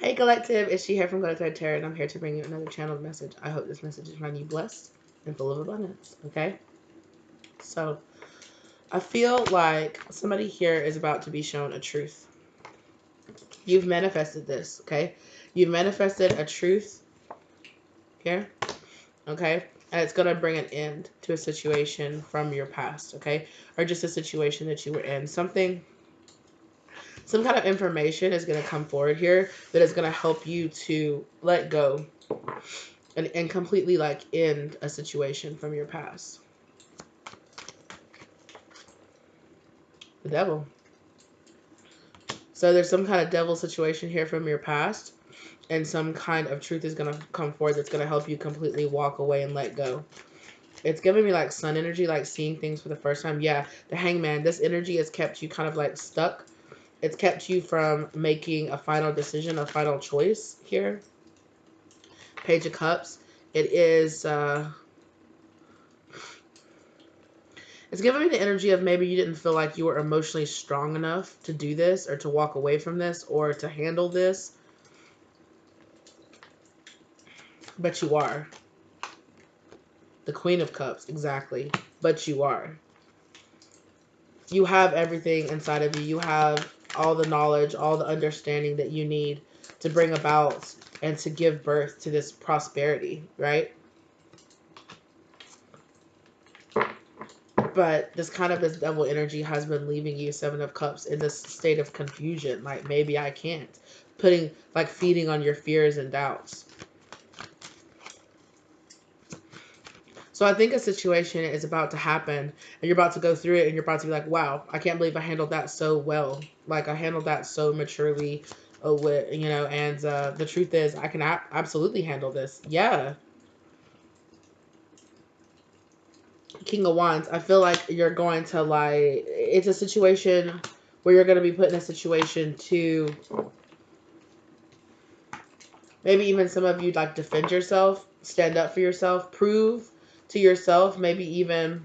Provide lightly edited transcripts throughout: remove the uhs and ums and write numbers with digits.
Hey Collective, it's she here from Collective Tarot, and I'm here to bring you another channeled message. I hope this message is finding you blessed and full of abundance, okay? So, I feel like somebody here is about to be shown a truth. You've manifested this, okay? You've manifested a truth here, okay? And it's going to bring an end to a situation from your past, okay? Or just a situation that you were in. Some kind of information is going to come forward here that is going to help you to let go and completely like end a situation from your past. The devil. So there's some kind of devil situation here from your past, and some kind of truth is going to come forward that's going to help you completely walk away and let go. It's giving me like sun energy, like seeing things for the first time. Yeah, the hangman. This energy has kept you kind of like stuck. It's kept you from making a final decision, a final choice here. Page of Cups. It is... It's giving me the energy of maybe you didn't feel like you were emotionally strong enough to do this or to walk away from this or to handle this. But you are. The Queen of Cups, exactly. But you are. You have everything inside of you. You have all the knowledge, all the understanding that you need to bring about and to give birth to this prosperity, right? But this devil energy has been leaving you, Seven of Cups, in this state of confusion. Like, maybe I can't. Feeding on your fears and doubts. So I think a situation is about to happen, and you're about to go through it, and you're about to be like, wow, I can't believe I handled that so well. Like, I handled that so maturely, and the truth is, I can absolutely handle this. Yeah. King of Wands, I feel like you're going to, like, it's a situation where you're going to be put in a situation to maybe even some of you, like, defend yourself, stand up for yourself, prove to yourself, maybe even...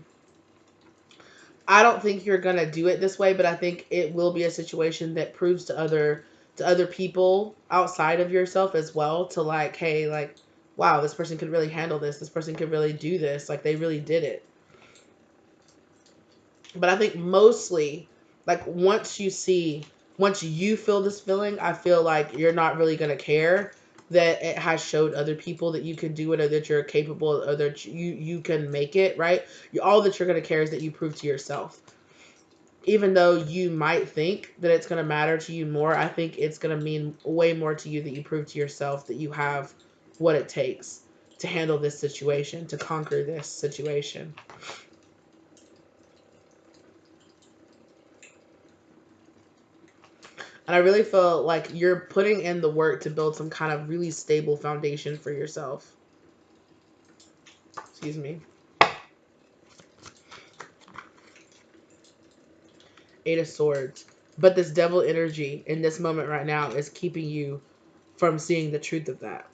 I don't think you're going to do it this way, but I think it will be a situation that proves to other people outside of yourself as well, to like, hey, like, wow, this person could really handle this. This person could really do this. Like, they really did it. But I think mostly, like, once you feel this feeling, I feel like you're not really going to care that it has showed other people that you can do it, or that you're capable, or that you can make it, right? All that you're going to care is that you prove to yourself. Even though you might think that it's going to matter to you more, I think it's going to mean way more to you that you prove to yourself that you have what it takes to handle this situation, to conquer this situation. And I really feel like you're putting in the work to build some kind of really stable foundation for yourself. Excuse me. Eight of Swords. But this devil energy in this moment right now is keeping you from seeing the truth of that.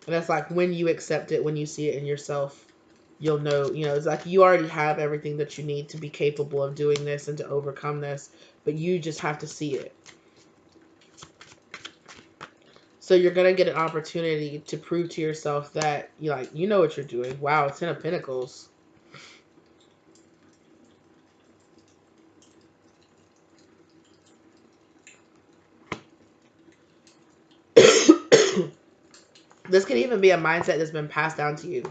And that's like, when you accept it, when you see it in yourself, you'll know, it's like you already have everything that you need to be capable of doing this and to overcome this, but you just have to see it. So you're going to get an opportunity to prove to yourself that you know what you're doing. Wow, Ten of Pentacles. This can even be a mindset that's been passed down to you.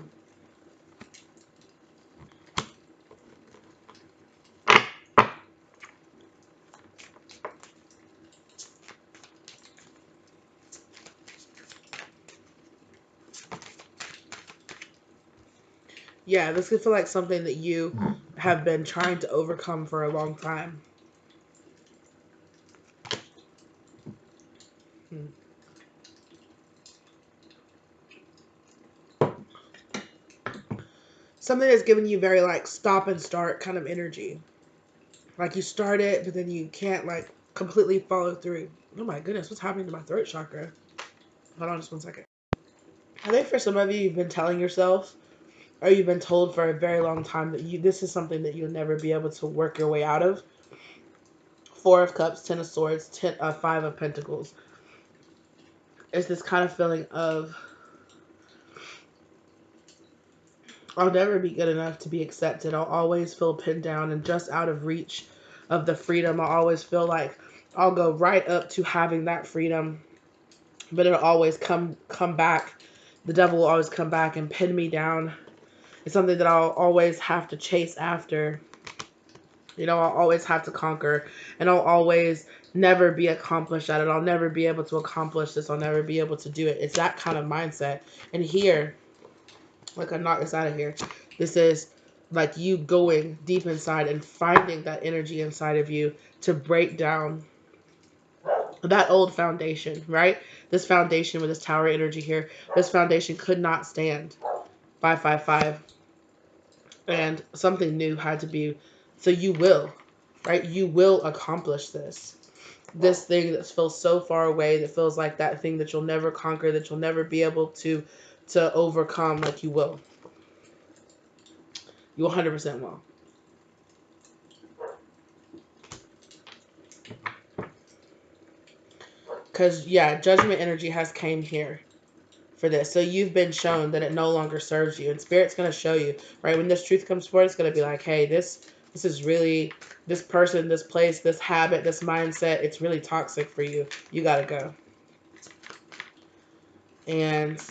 Yeah, this could feel like something that you have been trying to overcome for a long time. Something that's giving you very like stop and start kind of energy. Like, you start it, but then you can't like completely follow through. Oh my goodness, what's happening to my throat chakra? Hold on just one second. I think for some of you, you've been telling yourself or you've been told for a very long time that this is something that you'll never be able to work your way out of. Four of Cups, Ten of Swords, Five of Pentacles. It's this kind of feeling of, I'll never be good enough to be accepted. I'll always feel pinned down and just out of reach of the freedom. I always feel like I'll go right up to having that freedom, but it'll always come back. The devil will always come back and pin me down. It's something that I'll always have to chase after. You know, I'll always have to conquer, and I'll always never be accomplished at it. I'll never be able to accomplish this. I'll never be able to do it. It's that kind of mindset. And here, like, I knock this out of here. This is like you going deep inside and finding that energy inside of you to break down that old foundation, right? This foundation with this tower energy here, this foundation could not stand. 555. And something new had to be. So you will, right? You will accomplish this. This thing that feels so far away, that feels like that thing that you'll never conquer, that you'll never be able to overcome, like you will. You 100% will. Because, yeah, judgment energy has came here for this. So you've been shown that it no longer serves you. And Spirit's going to show you, right? When this truth comes forward, it's going to be like, hey, this is really, this person, this place, this habit, this mindset, it's really toxic for you. You got to go. And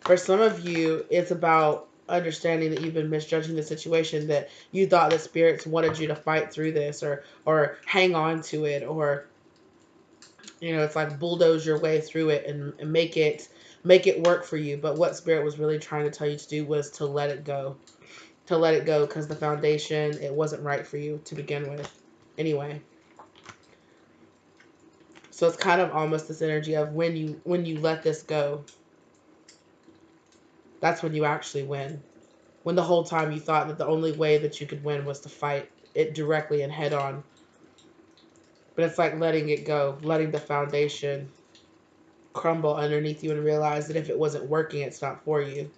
for some of you, it's about understanding that you've been misjudging the situation, that you thought that spirits wanted you to fight through this or hang on to it, or, you know, it's like bulldoze your way through it and make it work for you. But what Spirit was really trying to tell you to do was to let it go. To let it go, because the foundation, it wasn't right for you to begin with anyway. So it's kind of almost this energy of when you let this go, that's when you actually win. When the whole time you thought that the only way that you could win was to fight it directly and head on. But it's like letting it go, letting the foundation crumble underneath you and realize that if it wasn't working, it's not for you.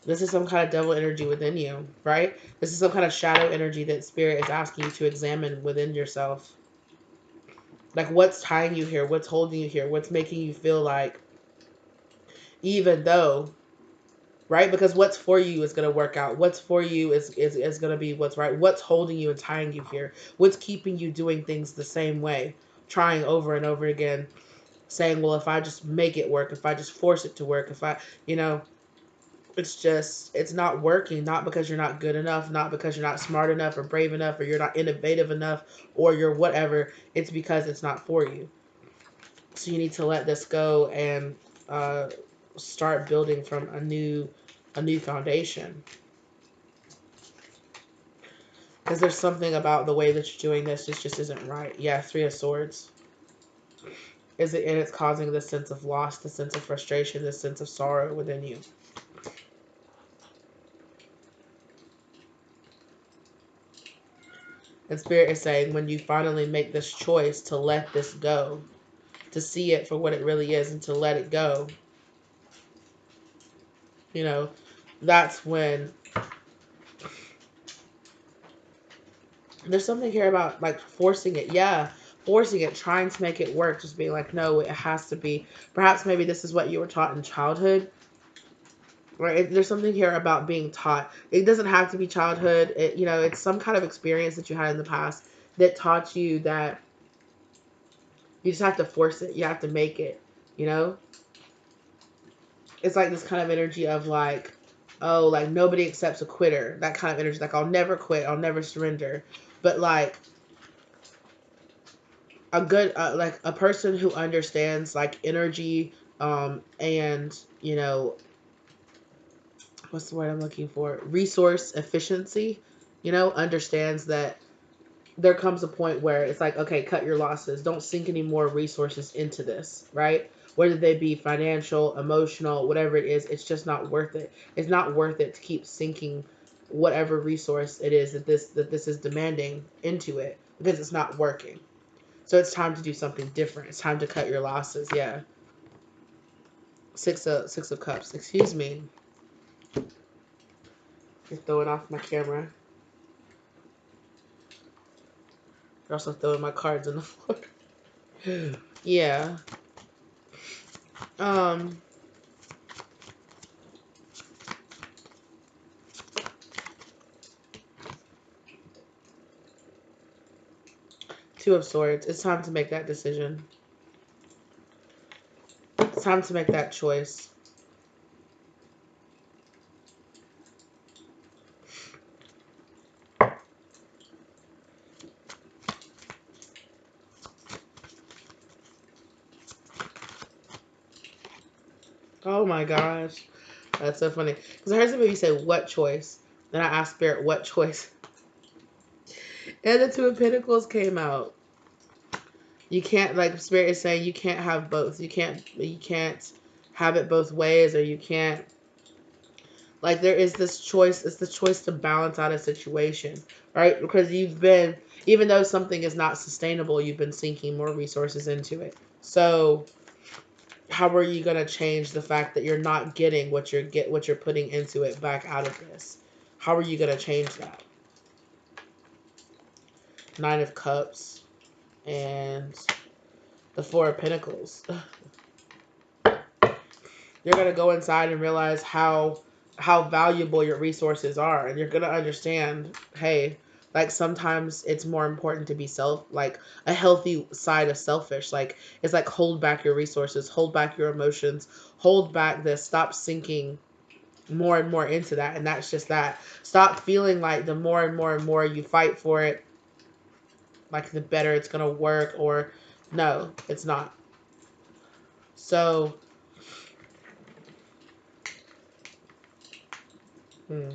This is some kind of devil energy within you, right? This is some kind of shadow energy that Spirit is asking you to examine within yourself. Like, what's tying you here? What's holding you here? What's making you feel like, even though, right? Because what's for you is going to work out. What's for you is going to be what's right. What's holding you and tying you here? What's keeping you doing things the same way? Trying over and over again. Saying, well, if I just make it work, if I just force it to work, if I, you know, it's not working. Not because you're not good enough, not because you're not smart enough or brave enough or you're not innovative enough or you're whatever. It's because it's not for you. So you need to let this go and start building from a new foundation. Because there's something about the way that you're doing this just isn't right. Yeah, Three of Swords. And it's causing this sense of loss, this sense of frustration, this sense of sorrow within you. And Spirit is saying, when you finally make this choice to let this go, to see it for what it really is and to let it go, you know, that's when there's something here about like forcing it. Yeah, forcing it, trying to make it work, just being like, no, it has to be. Perhaps maybe this is what you were taught in childhood. Right? There's something here about being taught. It doesn't have to be childhood. You know, it's some kind of experience that you had in the past that taught you that you just have to force it. You have to make it, you know? It's like this kind of energy of like, oh, like nobody accepts a quitter. That kind of energy. Like, I'll never quit. I'll never surrender. But like a good, like a person who understands like energy and, you know, what's the word I'm looking for? Resource efficiency, you know, understands that there comes a point where it's like, okay, cut your losses. Don't sink any more resources into this, right? Whether they be financial, emotional, whatever it is, it's just not worth it. It's not worth it to keep sinking whatever resource it is that this is demanding into it because it's not working. So it's time to do something different. It's time to cut your losses. Yeah. Six of Cups. Excuse me. You're throwing off my camera. You're also throwing my cards on the floor. Yeah. Um. Two of Swords. It's time to make that decision. It's time to make that choice. Oh my gosh. That's so funny. Because I heard somebody say, what choice? Then I asked Spirit, what choice? And the Two of Pentacles came out. You can't, like Spirit is saying, you can't have both. You can't have it both ways, or you can't, like, there is this choice. It's the choice to balance out a situation, right? Because you've been, even though something is not sustainable, you've been sinking more resources into it. So how are you going to change the fact that you're not getting what you're putting into it back out of this? How are you going to change that? Nine of Cups and the Four of Pentacles. You're going to go inside and realize how valuable your resources are, and you're going to understand, hey, like sometimes it's more important to be like a healthy side of selfish. Like it's like hold back your resources, hold back your emotions, hold back this, stop sinking more and more into that. And that's just that. Stop feeling like the more and more and more you fight for it, like the better it's going to work, or no, it's not. So, hmm.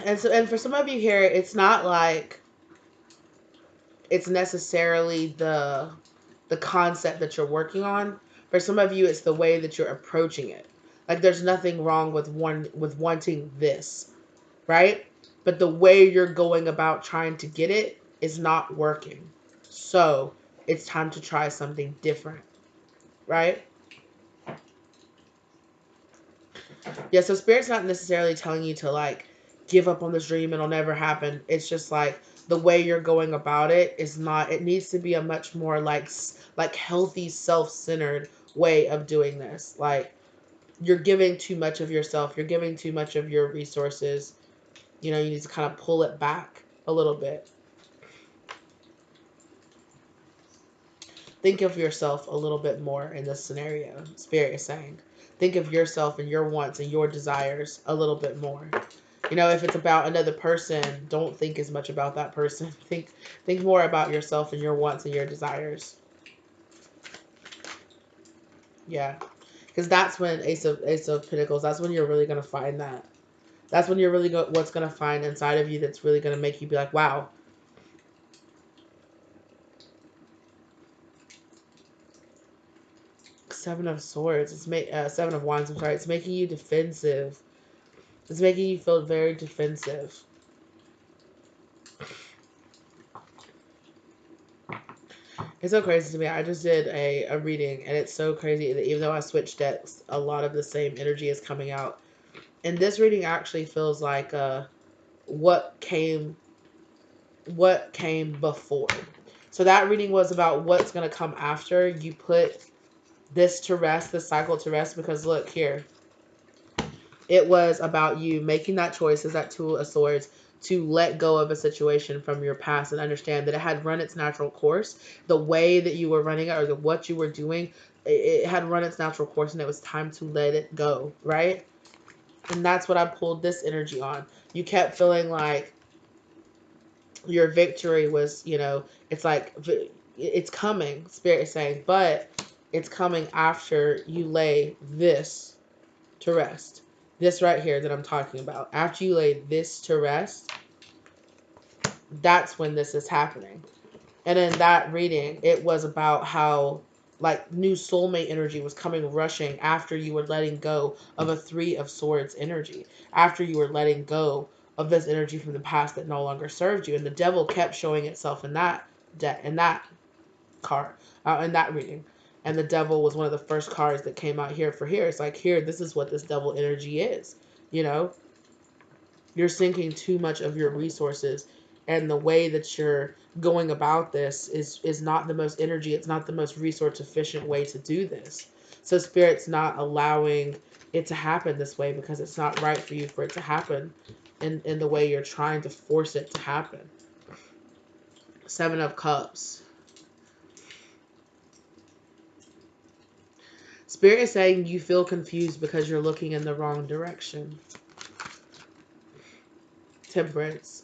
And for some of you here, it's not like it's necessarily the concept that you're working on. For some of you, it's the way that you're approaching it. Like there's nothing wrong with wanting this, right? But the way you're going about trying to get it is not working. So it's time to try something different, right? Yeah, so Spirit's not necessarily telling you to like give up on this dream, it'll never happen. It's just like the way you're going about it is not, it needs to be a much more like healthy, self-centered way of doing this. Like you're giving too much of yourself, you're giving too much of your resources. You know, you need to kind of pull it back a little bit. Think of yourself a little bit more in this scenario. Spirit is saying, think of yourself and your wants and your desires a little bit more. You know, if it's about another person, don't think as much about that person. Think more about yourself and your wants and your desires. Yeah, because that's when Ace of Pentacles. That's when you're really gonna find that. That's when you're really what's gonna find inside of you that's really gonna make you be like, wow. Seven of Swords. Seven of Wands. I'm sorry. It's making you defensive. It's making you feel very defensive. It's so crazy to me. I just did a reading, and it's so crazy that even though I switched decks, a lot of the same energy is coming out. And this reading actually feels like what came before. So that reading was about what's going to come after you put this to rest, this cycle to rest, because look here. It was about you making that choice as that Two of Swords to let go of a situation from your past and understand that it had run its natural course. The way that you were running it, or what you were doing, it had run its natural course, and it was time to let it go, right? And that's what I pulled this energy on. You kept feeling like your victory was, it's like it's coming, Spirit is saying, but it's coming after you lay this to rest. This right here that I'm talking about. After you lay this to rest, that's when this is happening. And in that reading, it was about how like new soulmate energy was coming rushing after you were letting go of a Three of Swords energy. After you were letting go of this energy from the past that no longer served you. And the devil kept showing itself in that card in that reading. And the devil was one of the first cards that came out here for here. It's like, here, this is what this devil energy is. You know, you're sinking too much of your resources, and the way that you're going about this is not the most energy, it's not the most resource efficient way to do this. So spirit's not allowing it to happen this way because it's not right for you for it to happen in the way you're trying to force it to happen. Seven of Cups. Spirit is saying you feel confused because you're looking in the wrong direction. Temperance.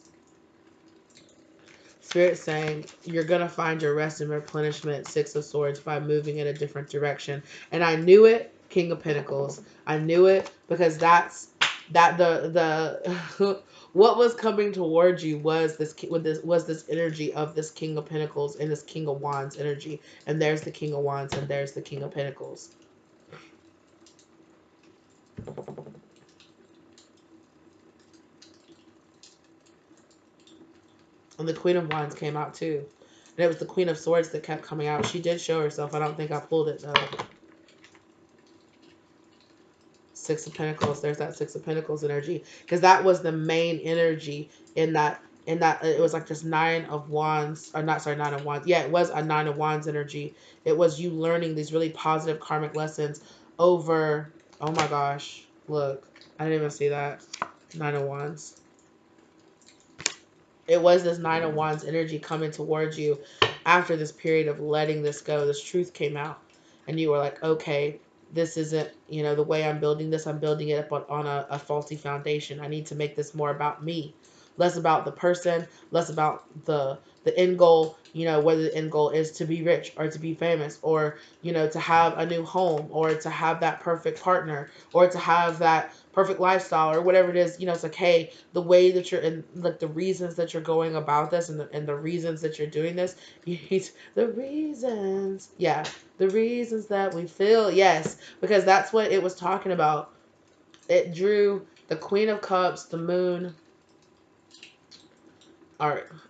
Spirit saying you're going to find your rest and replenishment, Six of Swords, by moving in a different direction. And I knew it, King of Pentacles. I knew it because that's the what was coming towards you was this energy of this King of Pentacles and this King of Wands energy. And there's the King of Wands and there's the King of Pentacles. And the Queen of Wands came out too. And it was the Queen of Swords that kept coming out. She did show herself. I don't think I pulled it though. Six of Pentacles. There's that Six of Pentacles energy. Because that was the main energy in that it was like this Nine of Wands. Or not, sorry, Nine of Wands. Yeah, it was a Nine of Wands energy. It was you learning these really positive karmic lessons over, oh my gosh. Look, I didn't even see that. Nine of Wands. It was this Nine of Wands energy coming towards you after this period of letting this go. This truth came out. And you were like, okay, this isn't, you know, the way I'm building this. I'm building it up on a faulty foundation. I need to make this more about me. Less about the person. Less about the end goal. You know, whether the end goal is to be rich or to be famous. Or, you know, to have a new home. Or to have that perfect partner. Or to have that perfect lifestyle or whatever it is. You know, it's like, hey, the way that you're in, like the reasons that you're going about this and the reasons that you're doing this, the reasons, yeah, the reasons that we feel, yes, because that's what it was talking about. It drew the Queen of Cups, the Moon,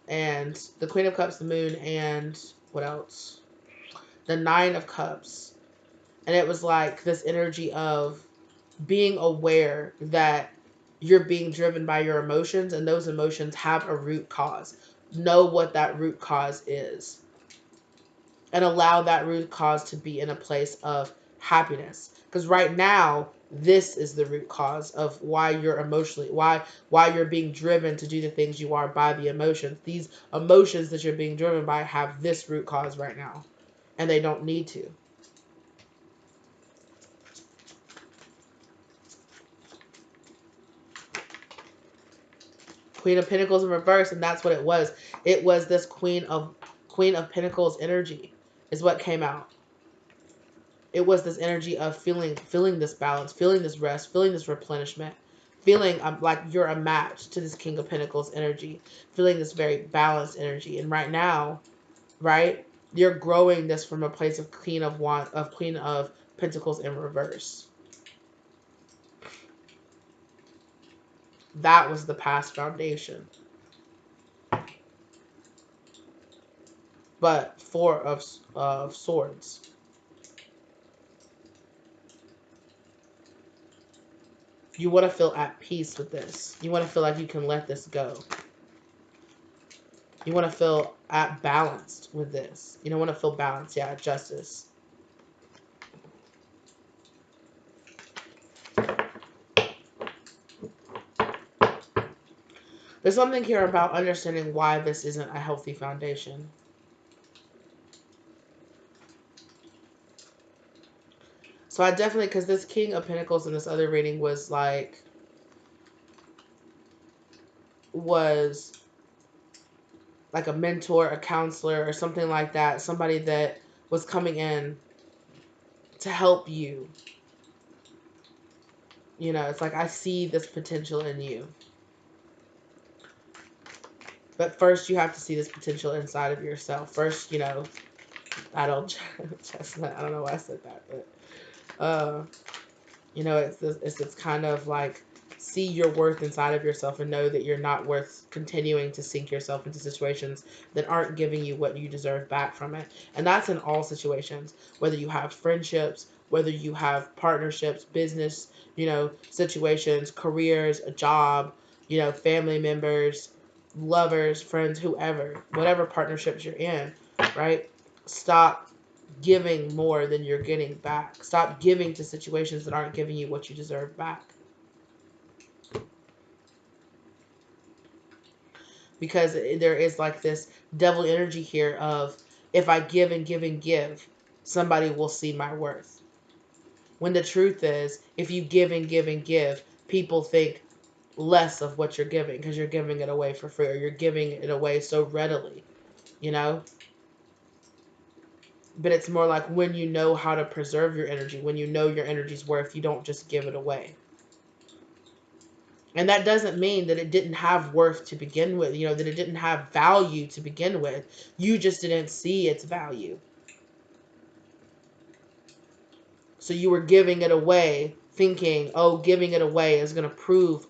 and the Queen of Cups, the Moon, and what else? The Nine of Cups. And it was like this energy of being aware that you're being driven by your emotions and those emotions have a root cause. Know what that root cause is. And allow that root cause to be in a place of happiness. Because right now, this is the root cause of why you're emotionally, why you're being driven to do the things you are by the emotions. These emotions that you're being driven by have this root cause right now. And they don't need to. Queen of Pentacles in reverse, and that's what it was. It was this Queen of Pentacles energy is what came out. It was this energy of feeling this balance, feeling this rest, feeling this replenishment, feeling like you're a match to this King of Pentacles energy, feeling this very balanced energy. And right now, right, you're growing this from a place of Queen of Pentacles in reverse. That was the past foundation. But Four of Swords. You want to feel at peace with this. You want to feel like you can let this go. You want to feel at balanced with this. You don't want to feel balanced. Yeah, justice. There's something here about understanding why this isn't a healthy foundation. So I definitely, because this King of Pentacles in this other reading was like, a mentor, a counselor, or something like that. Somebody that was coming in to help you. You know, it's like, I see this potential in you. But first, you have to see this potential inside of yourself. First, you know, I don't know why I said that, but, you know, it's kind of like see your worth inside of yourself and know that you're not worth continuing to sink yourself into situations that aren't giving you what you deserve back from it. And that's in all situations, whether you have friendships, whether you have partnerships, business, situations, careers, a job, family members, lovers, friends, whoever, whatever partnerships you're in, right? Stop giving more than you're getting back. Stop giving to situations that aren't giving you what you deserve back. Because there is like this devil energy here of, if I give and give and give, somebody will see my worth. When the truth is, if you give and give and give, people think less of what you're giving because you're giving it away for free, or you're giving it away so readily, you know? But it's more like, when you know how to preserve your energy, when you know your energy's worth, you don't just give it away. And that doesn't mean that it didn't have worth to begin with, that it didn't have value to begin with. You just didn't see its value. So you were giving it away thinking, oh, giving it away is going to prove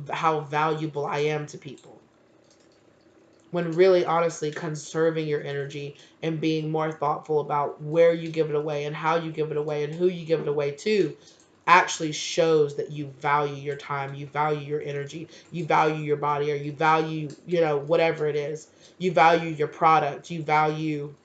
how valuable I am to people. When really, honestly, conserving your energy and being more thoughtful about where you give it away and how you give it away and who you give it away to actually shows that you value your time, you value your energy, you value your body, or you value, whatever it is. You value your product, you value,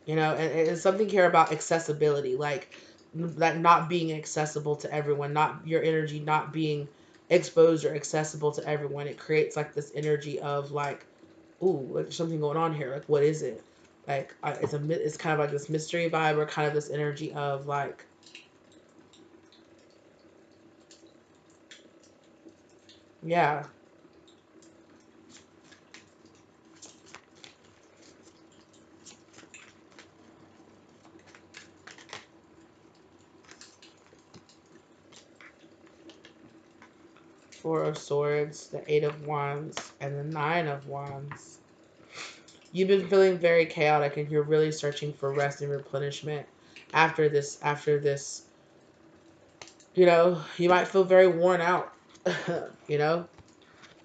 and something here about accessibility, like that not being accessible to everyone, not your energy not being exposed or accessible to everyone. It creates like this energy of like, ooh, like there's something going on here. Like, what is it? Like, it's kind of like this mystery vibe, or kind of this energy of like, yeah. Four of Swords, the Eight of Wands, and the Nine of Wands. You've been feeling very chaotic, and you're really searching for rest and replenishment after this. You might feel very worn out. you know,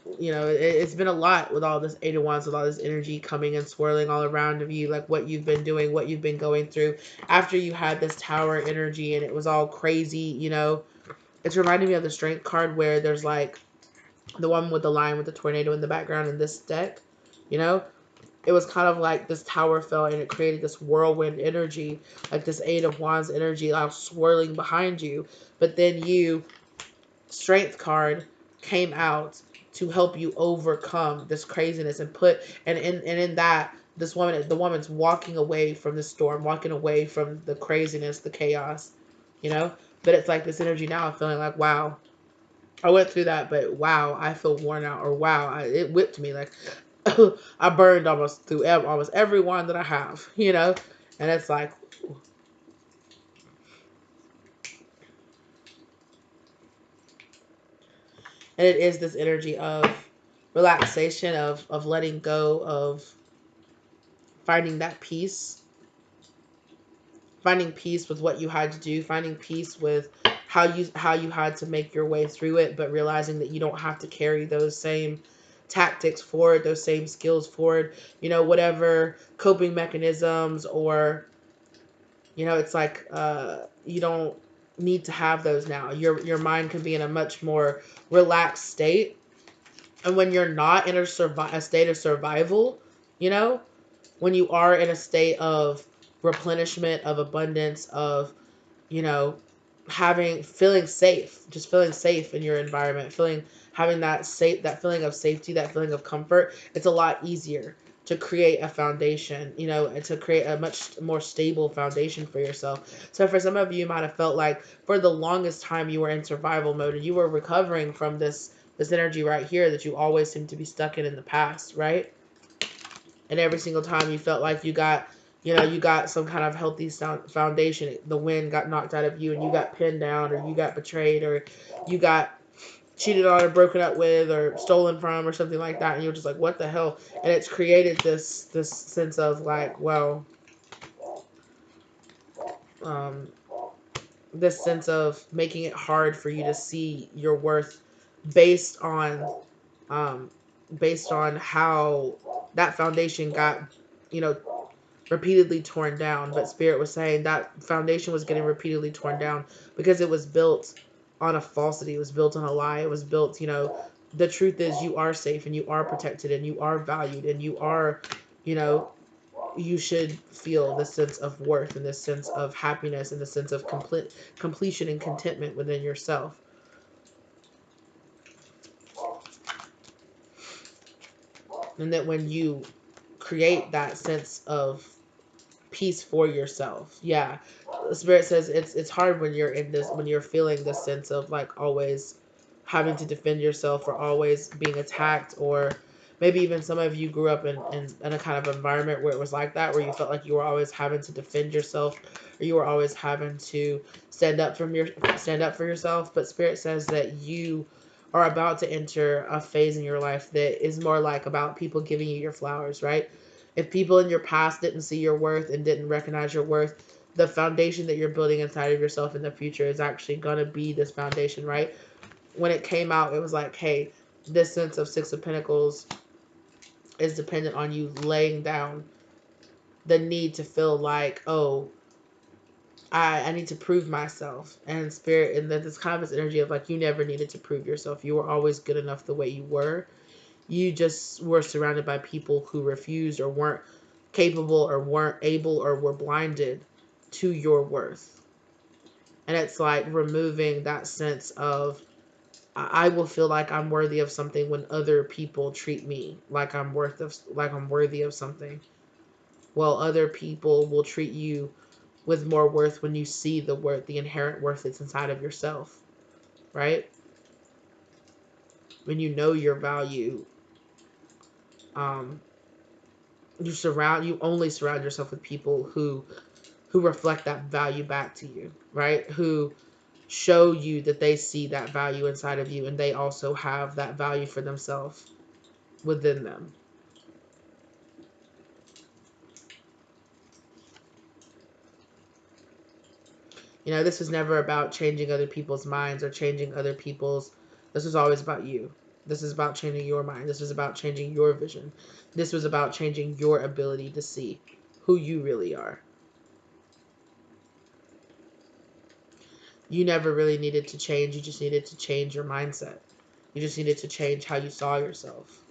it's been a lot with all this Eight of Wands, with all this energy coming and swirling all around of you, like what you've been doing, what you've been going through. After you had this Tower energy and it was all crazy, it's reminding me of the Strength card, where there's like the one with the lion with the tornado in the background in this deck. It was kind of like this tower fell and it created this whirlwind energy, like this Eight of Wands energy, like swirling behind you. But then Strength card came out to help you overcome this craziness, and in that, the woman's walking away from the storm, walking away from the craziness, the chaos, you know. But it's like this energy now of feeling like, wow, I went through that, but wow, I feel worn out, or wow, it whipped me. Like, I burned almost through almost every one that I have, and it's like, and it is this energy of relaxation, of letting go, of finding that peace, finding peace with what you had to do, finding peace with how you had to make your way through it, but realizing that you don't have to carry those same tactics forward, those same skills forward, whatever coping mechanisms, or it's like, you don't need to have those now. Your mind can be in a much more relaxed state, and when you're not in a state of survival, you know when you are in a state of replenishment, of abundance, of you know, feeling safe, just feeling safe in your environment, having that feeling of safety, that feeling of comfort. It's a lot easier to create a foundation, and to create a much more stable foundation for yourself. So for some of you, you might have felt like for the longest time you were in survival mode, and you were recovering from this energy right here that you always seem to be stuck in the past, right? And every single time you felt like you got some kind of healthy foundation, the wind got knocked out of you, and you got pinned down, or you got betrayed, or you got cheated on, or broken up with, or stolen from, or something like that, and you're just like, what the hell? And it's created this sense of like, well, um this sense of making it hard for you to see your worth based on um based on how that foundation got, you know, repeatedly torn down. But Spirit was saying that foundation was getting repeatedly torn down because it was built on a falsity. It was built on a lie. It was built, you know, the truth is you are safe and you are protected and you are valued and you are, you know, you should feel this sense of worth and this sense of happiness and the sense of completion and contentment within yourself. And that when you create that sense of peace for yourself. Yeah. The Spirit says it's hard when you're in this, when you're feeling this sense of like always having to defend yourself or always being attacked, or maybe even some of you grew up in a kind of environment where it was like that, where you felt like you were always having to defend yourself or you were always having to stand up for yourself. But Spirit says that you are about to enter a phase in your life that is more like about people giving you your flowers, right? If people in your past didn't see your worth and didn't recognize your worth, the foundation that you're building inside of yourself in the future is actually going to be this foundation, right? When it came out, it was like, hey, this sense of Six of Pentacles is dependent on you laying down the need to feel like, oh, I need to prove myself. And Spirit, and then this kind of this energy of like, you never needed to prove yourself. You were always good enough the way you were. You just were surrounded by people who refused or weren't capable or weren't able or were blinded to your worth. And it's like removing that sense of, I will feel like I'm worthy of something when other people treat me like I'm worthy of something. Well, other people will treat you with more worth when you see the worth, the inherent worth that's inside of yourself, right? When you know your value, um, you only surround yourself with people who reflect that value back to you, right? Who show you that they see that value inside of you and they also have that value for themselves within them. You know, this was never about changing other people's minds or changing other people's. This was always about you. This is about changing your mind. This was about changing your vision. This was about changing your ability to see who you really are. You never really needed to change. You just needed to change your mindset. You just needed to change how you saw yourself.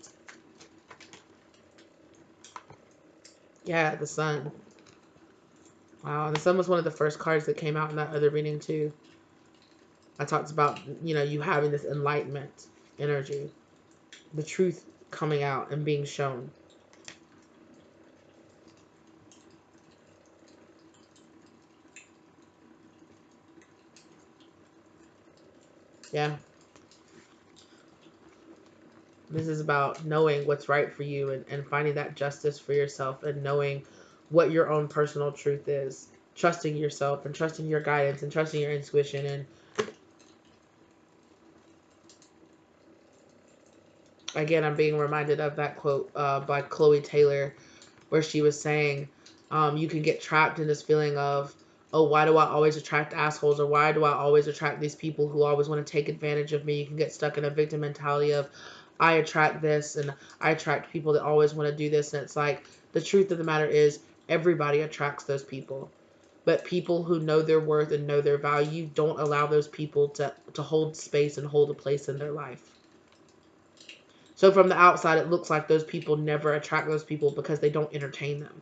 Yeah, the sun. Wow, the sun was one of the first cards that came out in that other reading too. I talked about, you know, you having this enlightenment energy, the truth coming out and being shown. Yeah. This is about knowing what's right for you and finding that justice for yourself and knowing what your own personal truth is. Trusting yourself and trusting your guidance and trusting your intuition. And again, I'm being reminded of that quote by Chloe Taylor where she was saying, you can get trapped in this feeling of, oh, why do I always attract assholes? Or why do I always attract these people who always want to take advantage of me? You can get stuck in a victim mentality of, I attract this and I attract people that always want to do this. And it's like, the truth of the matter is, everybody attracts those people. But people who know their worth and know their value don't allow those people to hold space and hold a place in their life. So from the outside, it looks like those people never attract those people because they don't entertain them.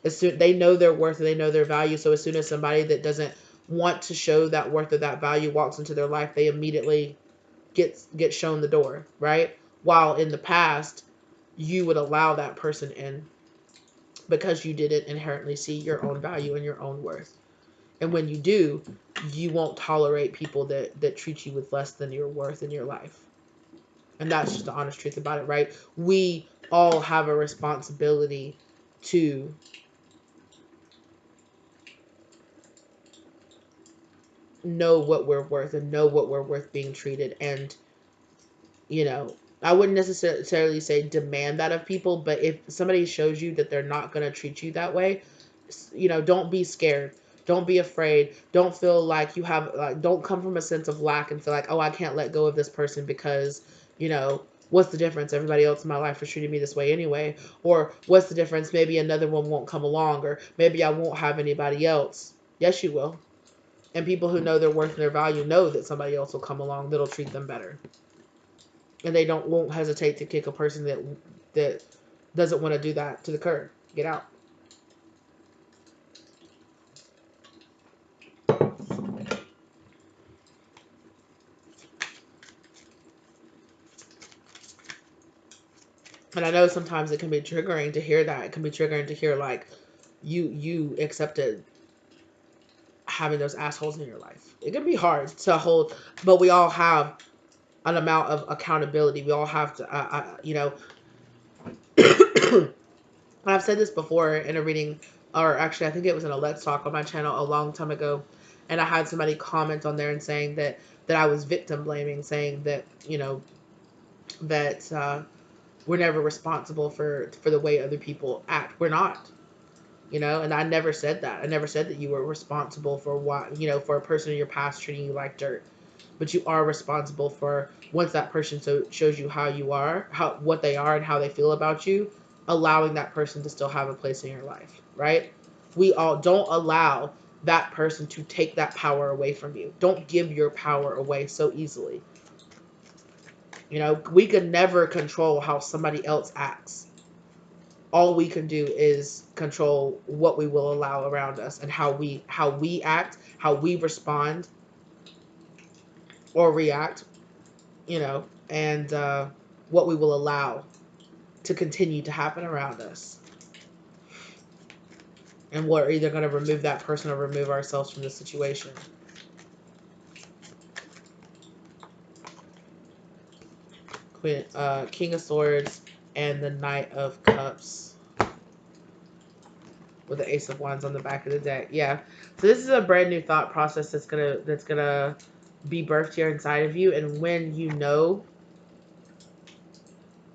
As soon they know their worth and they know their value, so as soon as somebody that doesn't want to show that worth or that value walks into their life, they immediately get shown the door, right? While in the past, you would allow that person in because you didn't inherently see your own value and your own worth. And when you do, you won't tolerate people that treat you with less than your worth in your life. And that's just the honest truth about it, right? We all have a responsibility to know what we're worth and know what we're worth being treated. And, you know, I wouldn't necessarily say demand that of people, but if somebody shows you that they're not going to treat you that way, you know, don't be scared. Don't be afraid. Don't feel like you have, like, don't come from a sense of lack and feel like, oh, I can't let go of this person because, what's the difference? Everybody else in my life is treating me this way anyway. Or what's the difference? Maybe another one won't come along, or maybe I won't have anybody else. Yes, you will. And people who know their worth and their value know that somebody else will come along that'll treat them better. And they won't hesitate to kick a person that doesn't want to do that to the curb. Get out. And I know sometimes it can be triggering to hear that. It can be triggering to hear, like, you accepted having those assholes in your life. It can be hard to hold, but we all have an amount of accountability. We all have to, I've said this before in a reading, or actually I think it was in a Let's Talk on my channel a long time ago, and I had somebody comment on there and saying that I was victim blaming, saying that, that we're never responsible for the way other people act. We're not. And I never said that. I never said that you were responsible for for a person in your past treating you like dirt. But you are responsible for, once that person shows you how you are, what they are and how they feel about you, allowing that person to still have a place in your life, right? We all don't allow that person to take that power away from you. Don't give your power away so easily. We could never control how somebody else acts. All we can do is control what we will allow around us and how we act, how we respond or react, and what we will allow to continue to happen around us. And we're either going to remove that person or remove ourselves from the situation. King of Swords and the Knight of Cups with the Ace of Wands on the back of the deck. Yeah. So this is a brand new thought process that's gonna be birthed here inside of you. And when you know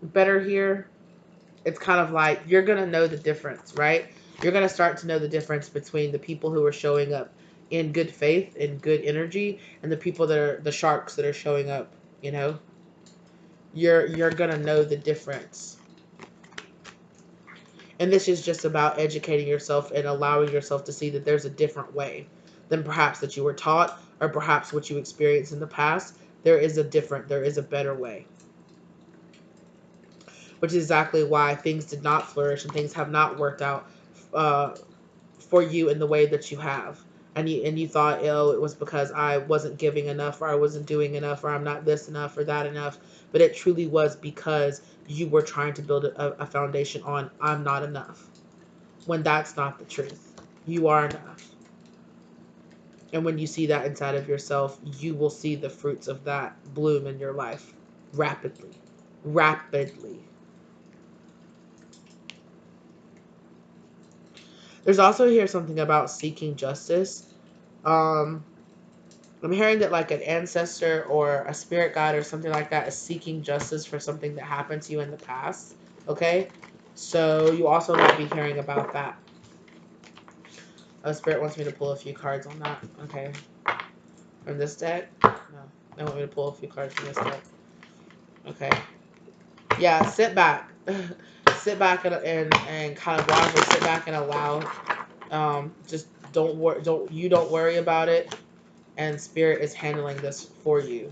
better here, it's kind of like you're gonna know the difference, right? You're gonna start to know the difference between the people who are showing up in good faith and good energy, and the people that are the sharks that are showing up. You're gonna know the difference. And this is just about educating yourself and allowing yourself to see that there's a different way than perhaps that you were taught, or perhaps what you experienced in the past. There is a better way. Which is exactly why things did not flourish and things have not worked out for you in the way that you have. And you thought, oh, it was because I wasn't giving enough, or I wasn't doing enough, or I'm not this enough or that enough. But it truly was because you were trying to build a foundation on, I'm not enough. When that's not the truth. You are enough. And when you see that inside of yourself, you will see the fruits of that bloom in your life rapidly. Rapidly. There's also here something about seeking justice. I'm hearing that like an ancestor or a spirit guide or something like that is seeking justice for something that happened to you in the past. Okay? So you also might be hearing about that. Spirit wants me to pull a few cards on that. Okay. From this deck? No. They want me to pull a few cards from this deck. Okay. Yeah, sit back. Sit back and kind of watch, or sit back and allow. Just don't worry about it. And Spirit is handling this for you.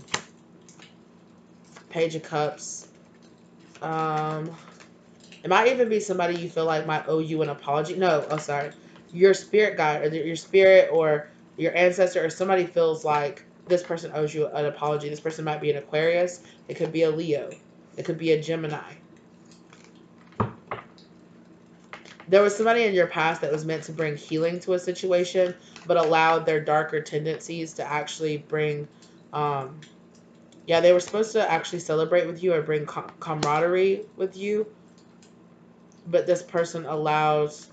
Page of Cups. It might even be somebody you feel like might owe you an apology. No, oh sorry. Your spirit guide, or your spirit, or your ancestor, or somebody feels like this person owes you an apology. This person might be an Aquarius. It could be a Leo. It could be a Gemini. There was somebody in your past that was meant to bring healing to a situation, but allowed their darker tendencies to actually bring, yeah, they were supposed to actually celebrate with you or bring camaraderie with you, but this person allows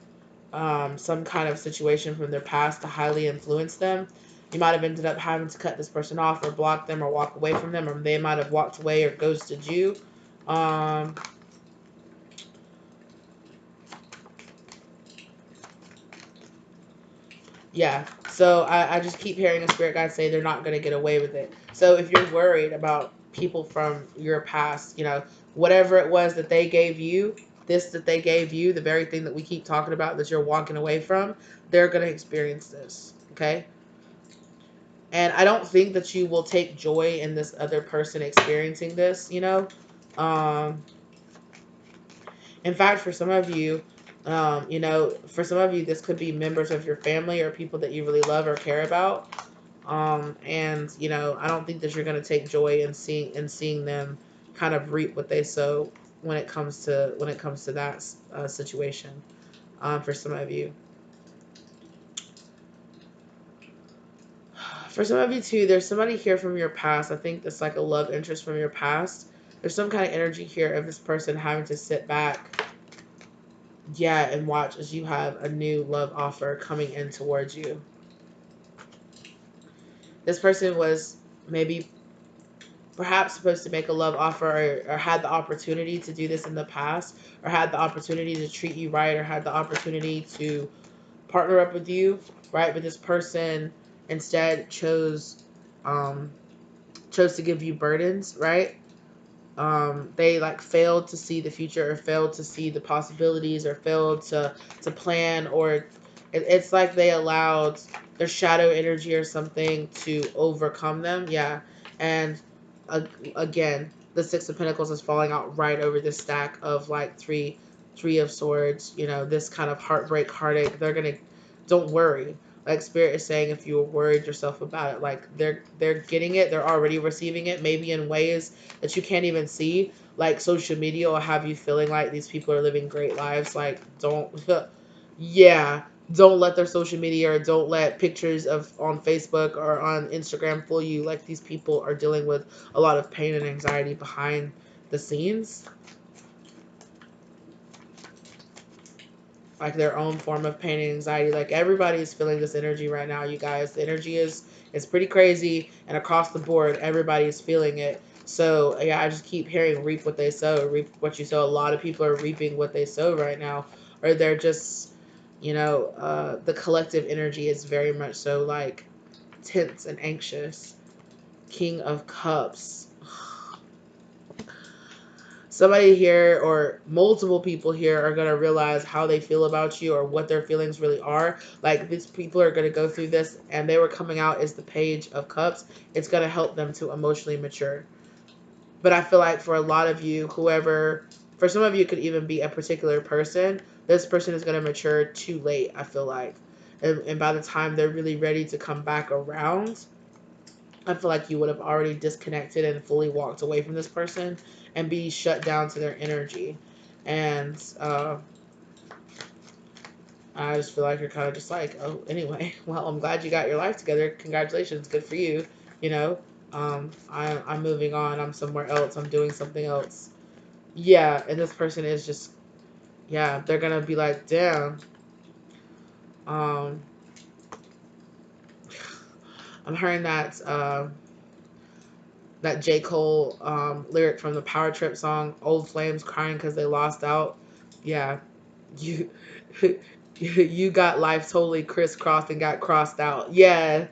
some kind of situation from their past to highly influence them. You might have ended up having to cut this person off or block them or walk away from them, or they might have walked away or ghosted you. Yeah. So I just keep hearing a spirit guide say they're not going to get away with it. So if you're worried about people from your past, whatever it was that they gave you, this that they gave you, the very thing that we keep talking about that you're walking away from, they're going to experience this. Okay. And I don't think that you will take joy in this other person experiencing this. Um, in fact, for some of you, for some of you, this could be members of your family or people that you really love or care about. And I don't think that you're going to take joy in seeing them kind of reap what they sow when it comes to that situation. For some of you, for some of you too, there's somebody here from your past. I think that's like a love interest from your past. There's some kind of energy here of this person having to sit back, yeah, and watch as you have a new love offer coming in towards you. This person was maybe perhaps supposed to make a love offer, or had the opportunity to do this in the past, or had the opportunity to treat you right, or had the opportunity to partner up with you, right? But this person instead chose to give you burdens, right? They like failed to see the future, or failed to see the possibilities, or failed to plan, or it's like they allowed their shadow energy or something to overcome them. Yeah. And uh, again, the Six of Pentacles is falling out right over this stack of like three of swords. This kind of heartbreak, heartache. Don't worry. Like Spirit is saying, if you were worried yourself about it, like they're getting it, they're already receiving it, maybe in ways that you can't even see. Like social media will have you feeling like these people are living great lives. Like, don't, yeah, don't let their social media, or don't let pictures of on Facebook or on Instagram fool you. Like, these people are dealing with a lot of pain and anxiety behind the scenes, like their own form of pain and anxiety. Like, everybody is feeling this energy right now, you guys. The energy is pretty crazy, and across the board, everybody is feeling it. So yeah, I just keep hearing reap what they sow, reap what you sow. A lot of people are reaping what they sow right now, or they're just, the collective energy is very much so like tense and anxious. King of Cups. Somebody here, or multiple people here, are going to realize how they feel about you, or what their feelings really are. Like, these people are going to go through this, and they were coming out as the Page of Cups. It's going to help them to emotionally mature. But I feel like for a lot of you, for some of you, it could even be a particular person. This person is going to mature too late, I feel like. And by the time they're really ready to come back around, I feel like you would have already disconnected and fully walked away from this person, and be shut down to their energy. And I just feel like you're kind of just like, oh, anyway, well, I'm glad you got your life together. Congratulations. Good for you. You know, I'm moving on. I'm somewhere else. I'm doing something else. Yeah. And this person is just, yeah, they're going to be like, damn. Um, I'm hearing that J. Cole lyric from the Power Trip song, Old Flames Crying Because They Lost Out. Yeah, you you got life totally crisscrossed and got crossed out. Yeah.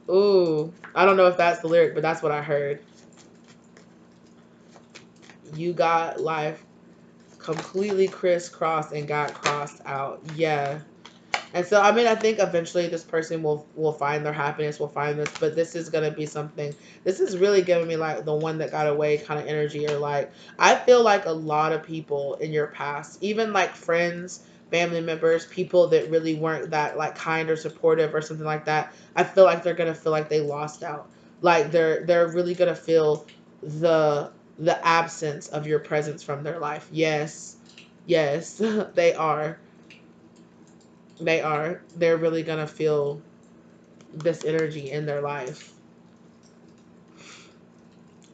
Ooh. I don't know if that's the lyric, but that's what I heard. You got life completely crisscrossed and got crossed out. Yeah. And so, I mean, I think eventually this person will find their happiness, will find this, but this is going to be something. This is really giving me like the one that got away kind of energy, or like, I feel like a lot of people in your past, even like friends, family members, people that really weren't that like kind or supportive or something like that, I feel like they're going to feel like they lost out. Like, they're really going to feel the absence of your presence from their life. Yes. Yes, they are. They are. They're really going to feel this energy in their life.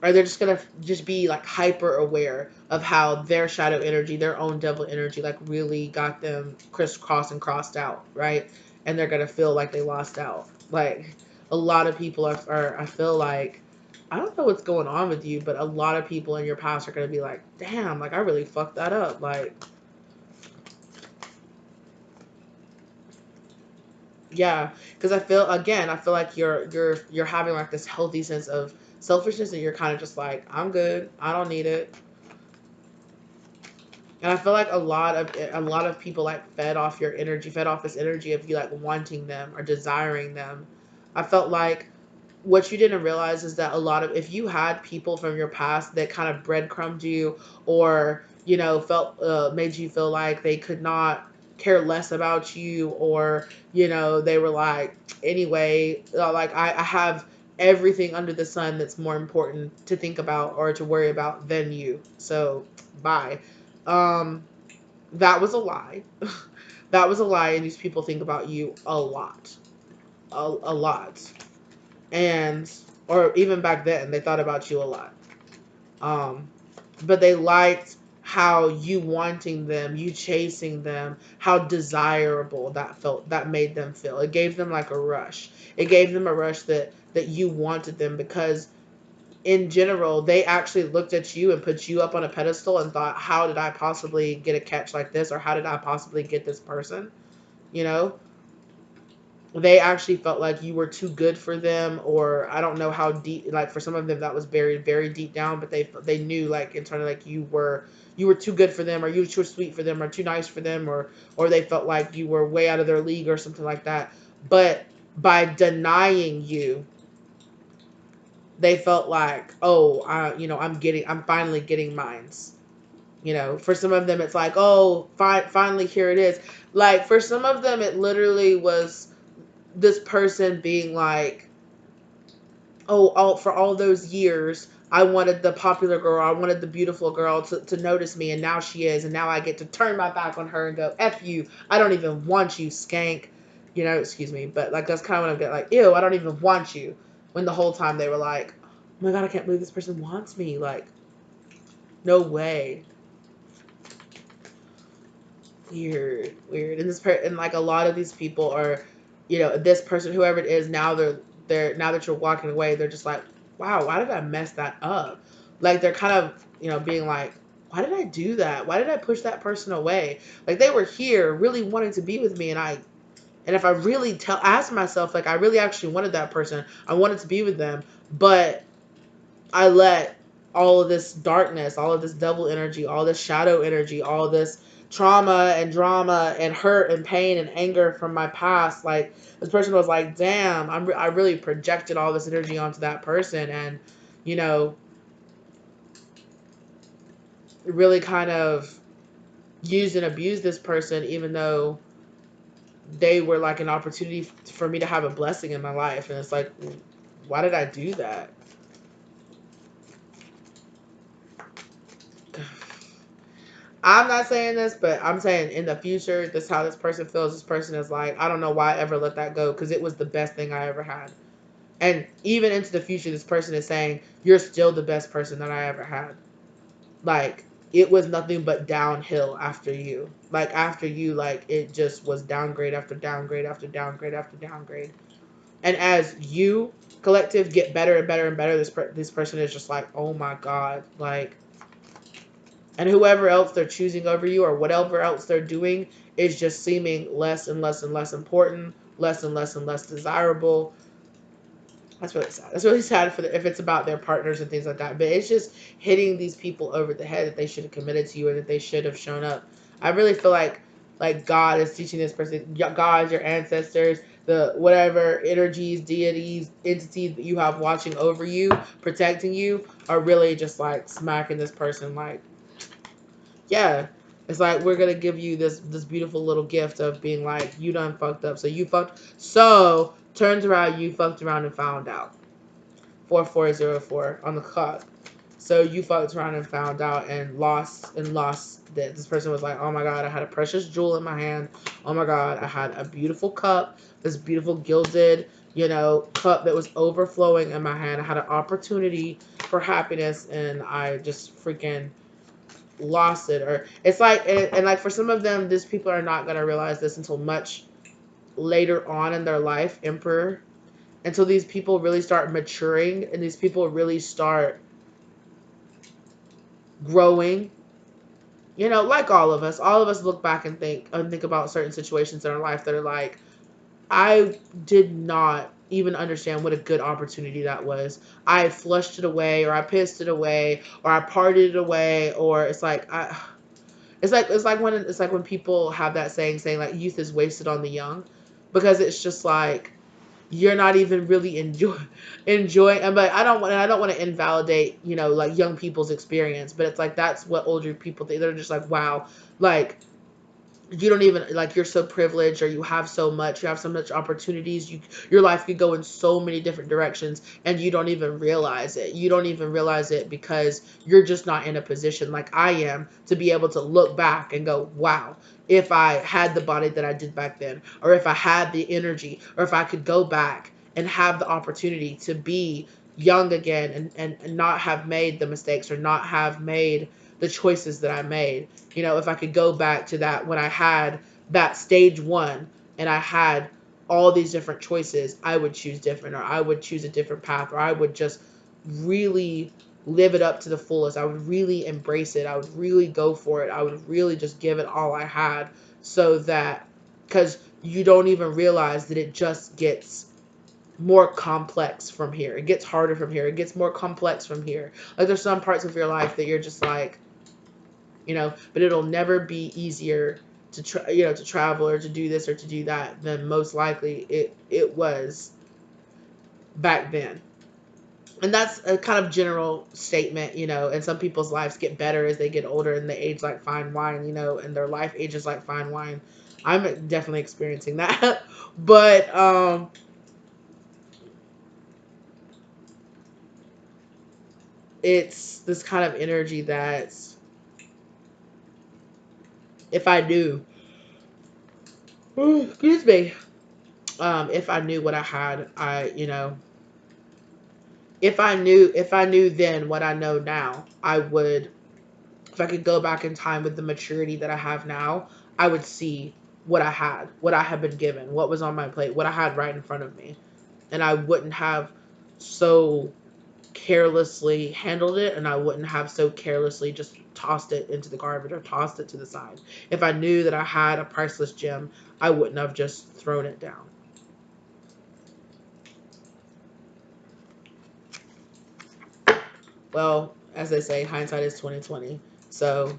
Or they're just going to just be like hyper aware of how their shadow energy, their own devil energy, like really got them crisscrossed and crossed out, right? And they're going to feel like they lost out. Like, a lot of people are, I feel like, I don't know what's going on with you, but a lot of people in your past are going to be like, damn, like I really fucked that up. Like, Yeah, because I feel like you're having like this healthy sense of selfishness, and you're kind of just like, I'm good, I don't need it. And I feel like a lot of people like fed off your energy, fed off this energy of you like wanting them or desiring them. I felt like what you didn't realize is that a lot of, if you had people from your past that kind of breadcrumbed you, or felt made you feel like they could not care less about you, or they were like, anyway, like I have everything under the sun that's more important to think about or to worry about than you, so bye. um that was a lie. That was a lie, and these people think about you a lot, a lot. And or even back then they thought about you a lot. um but they liked how you wanting them, you chasing them, how desirable that felt, that made them feel. It gave them like a rush. It gave them a rush that you wanted them, because in general they actually looked at you and put you up on a pedestal and thought, how did I possibly get a catch like this, or how did I possibly get this person, you know they actually felt like you were too good for them, or I don't know how deep, like for some of them that was buried very deep down, but they knew like internally, like you were too good for them, or you were too sweet for them, or too nice for them, or they felt like you were way out of their league or something like that. But by denying you, they felt like, oh, I'm finally getting mines. For some of them it's like, oh, finally here it is. Like for some of them it literally was this person being like, oh, for all those years I wanted the popular girl, I wanted the beautiful girl to notice me, and now she is, and now I get to turn my back on her and go, F you, I don't even want you, skank. Excuse me, but like that's kind of what I'm getting, like, ew, I don't even want you. When the whole time they were like, oh my god, I can't believe this person wants me. Like, no way. Weird, weird. And like a lot of these people are, this person, whoever it is, now they're now that you're walking away, they're just like, wow, why did I mess that up? Like they're kind of, being like, why did I do that? Why did I push that person away? Like they were here really wanting to be with me, and if I really ask myself, like I really actually wanted that person, I wanted to be with them, but I let all of this darkness, all of this devil energy, all this shadow energy, all this trauma and drama and hurt and pain and anger from my past. Like this person was like, damn, I really projected all this energy onto that person, and you know, really kind of used and abused this person, even though they were like an opportunity for me to have a blessing in my life. And it's like, why did I do that? I'm not saying this, but I'm saying in the future, this is how this person feels. This person is like, I don't know why I ever let that go, because it was the best thing I ever had. And even into the future, this person is saying, you're still the best person that I ever had. Like, it was nothing but downhill after you. Like, after you, like, it just was downgrade after downgrade after downgrade after downgrade. And as you, collective, get better and better and better, this person is just like, oh my God, like, and whoever else they're choosing over you, or whatever else they're doing, is just seeming less and less and less important, less and less desirable. That's really sad. That's really sad if it's about their partners and things like that. But it's just hitting these people over the head that they should have committed to you, and that they should have shown up. I really feel like God is teaching this person, God, your ancestors, the whatever energies, deities, entities that you have watching over you, protecting you, are really just like smacking this person like, yeah, it's like, we're gonna give you this beautiful little gift of being like, you done fucked up, so turns around, you fucked around and found out. 4404 on the clock. So you fucked around and found out, and lost that this person was like, oh my God, I had a precious jewel in my hand. Oh my God, I had a beautiful cup, this beautiful gilded, cup that was overflowing in my hand. I had an opportunity for happiness, and I just freaking lost it. Or it's like, and like for some of them, these people are not going to realize this until much later on in their life, emperor, until these people really start maturing, and these people really start growing. Like all of us look back and think about certain situations in our life that are like, I did not even understand what a good opportunity that was. I flushed it away, or I pissed it away, or I partied it away, or it's like when people have that saying like youth is wasted on the young, because it's just like you're not even really enjoying. But I don't want to invalidate, like young people's experience, but it's like that's what older people think. They're just like, wow, like you don't even, like, you're so privileged, or you have so much opportunities, your life could go in so many different directions, and you don't even realize it because you're just not in a position like I am to be able to look back and go, wow, if I had the body that I did back then, or if I had the energy, or if I could go back and have the opportunity to be young again, and not have made the mistakes, or not have made the choices that I made. If I could go back to that when I had that stage one and I had all these different choices, I would choose different, or I would choose a different path, or I would just really live it up to the fullest. I would really embrace it. I would really go for it. I would really just give it all I had, so that, because you don't even realize that it just gets more complex from here. It gets harder from here. It gets more complex from here. Like, there's some parts of your life that you're just like, but it'll never be easier to travel, or to do this or to do that, than most likely it was back then. And that's a kind of general statement, and some people's lives get better as they get older, and they age like fine wine, and their life ages like fine wine. I'm definitely experiencing that. But it's this kind of energy that's, if I knew, excuse me, if I knew what I had, if I knew then what I know now, I would, if I could go back in time with the maturity that I have now, I would see what I had been given, what was on my plate, what I had right in front of me. And I wouldn't have so carelessly handled it, and I wouldn't have so carelessly just tossed it into the garbage, or tossed it to the side. If I knew that I had a priceless gem, I wouldn't have just thrown it down. Well, as they say, hindsight is 2020. So,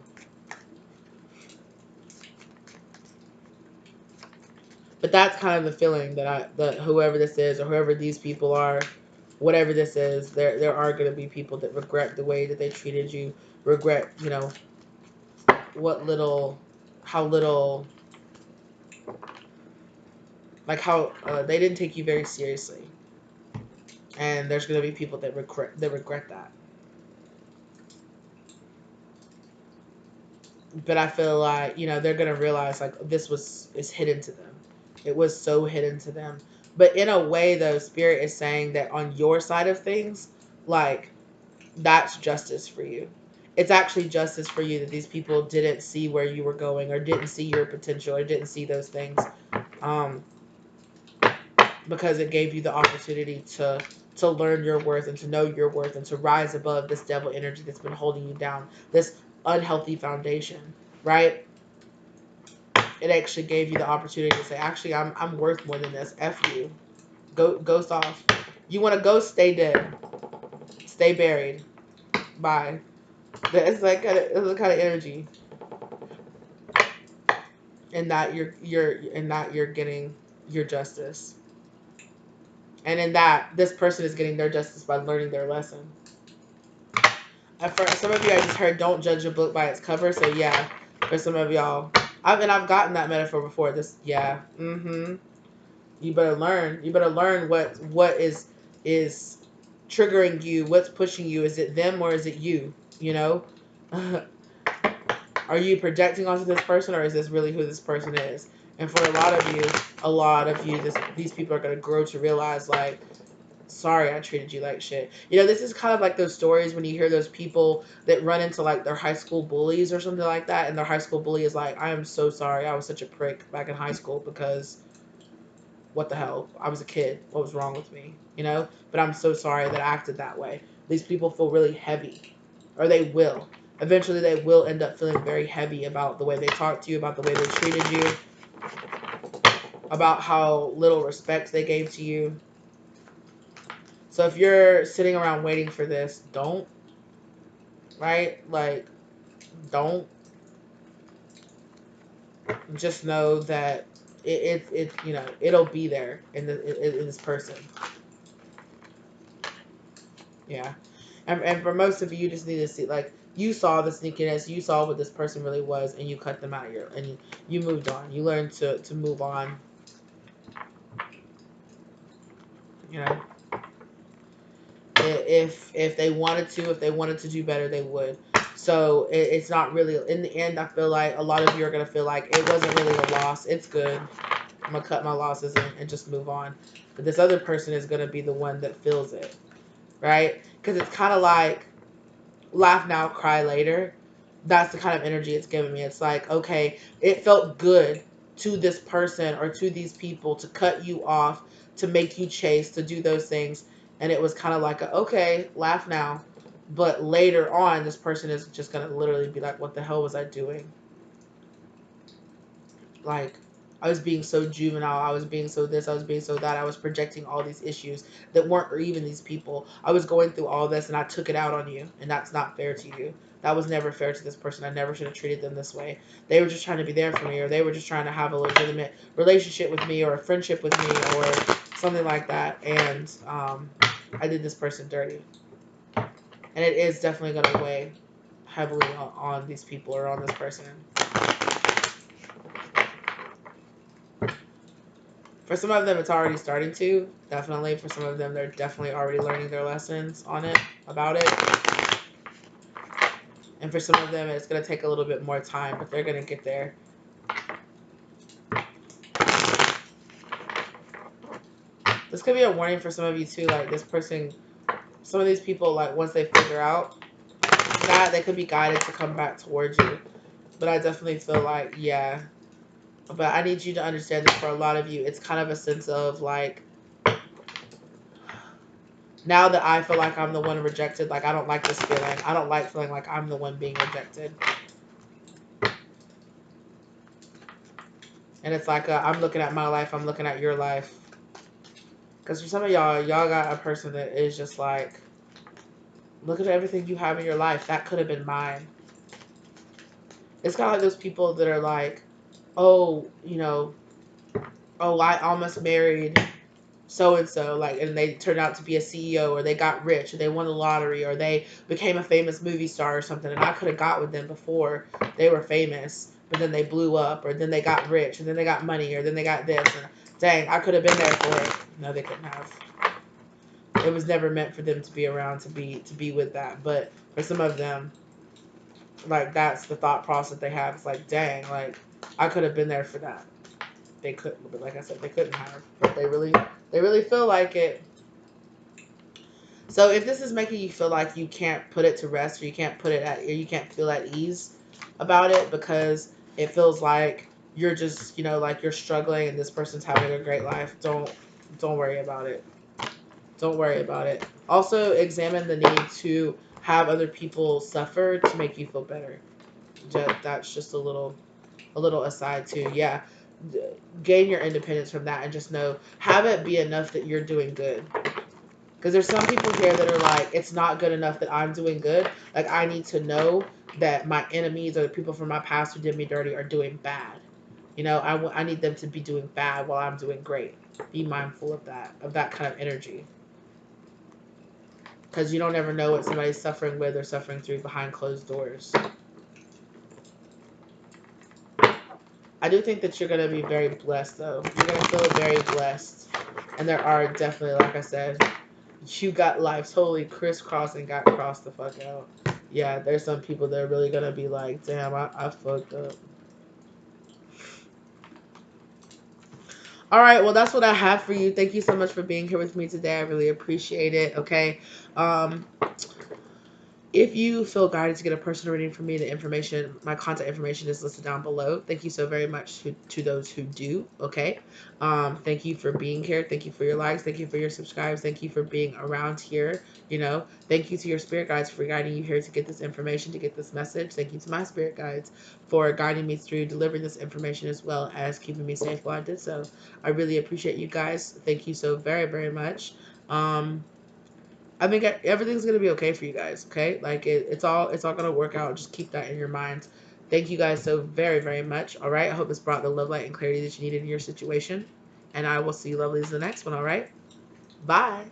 but that's kind of the feeling that whoever this is, or whoever these people are, whatever this is, there are going to be people that regret the way that they treated you, regret, what little, how little, like how they didn't take you very seriously, and there's going to be people that regret that. But I feel like, they're going to realize, like, this is hidden to them. It was so hidden to them. But in a way, though, Spirit is saying that on your side of things, like, that's justice for you. It's actually justice for you that these people didn't see where you were going, or didn't see your potential, or didn't see those things, um, because it gave you the opportunity to learn your worth, and to know your worth, and to rise above this devil energy that's been holding you down, this unhealthy foundation, right? It actually gave you the opportunity to say, actually, I'm worth more than this. F you. Ghost off. You want to ghost? Stay dead. Stay buried. Bye. It's like it's the kind of energy, and that you're getting your justice, and in that this person is getting their justice by learning their lesson. For some of you, I just heard, don't judge a book by its cover. So yeah, for some of y'all, I've gotten that metaphor before. This, yeah, You better learn. You better learn what is triggering you. What's pushing you? Is it them, or is it you? You know, are you projecting onto this person, or is this really who this person is? And for a lot of you, these people are gonna grow to realize, like, sorry, I treated you like shit. This is kind of like those stories when you hear those people that run into, like, their high school bullies or something like that, and their high school bully is like, I am so sorry, I was such a prick back in high school, because what the hell? I was a kid. What was wrong with me? But I'm so sorry that I acted that way. These people feel really heavy, or they will. Eventually, they will end up feeling very heavy about the way they talked to you, about the way they treated you. about how little respect they gave to you. So if you're sitting around waiting for this, don't, right? Like, don't. Just know that it you know, it'll be there in this person. Yeah. And for most of you, you just need to see, like, you saw the sneakiness, you saw what this person really was, and you cut them out of your, and you moved on. You learned to move on. You know, if they wanted to, if they wanted to do better, they would. So it's not really, in the end, I feel like a lot of you are going to feel like it wasn't really a loss. It's good. I'm going to cut my losses and just move on. But this other person is going to be the one that feels it, right? Because it's kind of like laugh now, cry later. That's the kind of energy it's giving me. It's like, okay, it felt good to this person or to these people to cut you off, to make you chase, to do those things. And it was kind of like, okay, laugh now. But later on, this person is just going to literally be like, what the hell was I doing? Like, I was being so juvenile. I was being so this. I was being so that. I was projecting all these issues that weren't even these people. I was going through all this and I took it out on you. And that's not fair to you. That was never fair to this person. I never should have treated them this way. They were just trying to be there for me, or they were just trying to have a legitimate relationship with me or a friendship with me or something like that. And I did this person dirty. And it is definitely going to weigh heavily on these people or on this person. For some of them, it's already starting to. Definitely. For some of them, they're definitely already learning their lessons on it, about it. And for some of them, it's going to take a little bit more time, but they're going to get there. This could be a warning for some of you, too. Like, this person, some of these people, like, once they figure out that, they could be guided to come back towards you. But I definitely feel like, yeah. But I need you to understand that for a lot of you, it's kind of a sense of, like, now that I feel like I'm the one rejected, like, I don't like this feeling. I don't like feeling like I'm the one being rejected. And it's like, I'm looking at my life, I'm looking at your life. Because for some of y'all got a person that is just like, look at everything you have in your life. That could have been mine. It's kind of like those people that are like, oh, you know, oh, I almost married so-and-so, like, and they turned out to be a CEO, or they got rich, or they won the lottery, or they became a famous movie star or something, and I could have got with them before they were famous, but then they blew up, or then they got rich, and then they got money, or then they got this, and dang, I could have been there for it. No, they couldn't have. It was never meant for them to be around to be with that. But for some of them, like, that's the thought process they have. It's like, dang, like, I could have been there for that. They couldn't, but like I said, they couldn't have. But they really feel like it. So if this is making you feel like you can't put it to rest, or you can't put it at, or you can't feel at ease about it because it feels like you're just, you know, like you're struggling and this person's having a great life, don't worry about it. Don't worry about it. Also, examine the need to have other people suffer to make you feel better. That's just a little aside too. Yeah, gain your independence from that and just know, have it be enough that you're doing good. Because there's some people here that are like, it's not good enough that I'm doing good. Like, I need to know that my enemies or the people from my past who did me dirty are doing bad. You know, I need them to be doing bad while I'm doing great. Be mindful of that kind of energy. Because you don't ever know what somebody's suffering with or suffering through behind closed doors. I do think that you're going to be very blessed, though. You're going to feel very blessed. And there are definitely, like I said, you got life totally crisscrossed and got crossed the fuck out. Yeah, there's some people that are really going to be like, damn, I fucked up. All right, well, that's what I have for you. Thank you so much for being here with me today. I really appreciate it, okay? If you feel guided to get a personal reading from me, the information, my contact information is listed down below. Thank you so very much to those who do. Okay. Thank you for being here. Thank you for your likes. Thank you for your subscribes. Thank you for being around here. You know, thank you to your spirit guides for guiding you here to get this information, to get this message. Thank you to my spirit guides for guiding me through delivering this information as well as keeping me safe while I did so. I really appreciate you guys. Thank you so very, very much. I think everything's gonna be okay for you guys. Okay, like it's all gonna work out. Just keep that in your mind. Thank you guys so very, very much. All right. I hope this brought the love, light, and clarity that you needed in your situation. And I will see you lovelies in the next one. All right. Bye.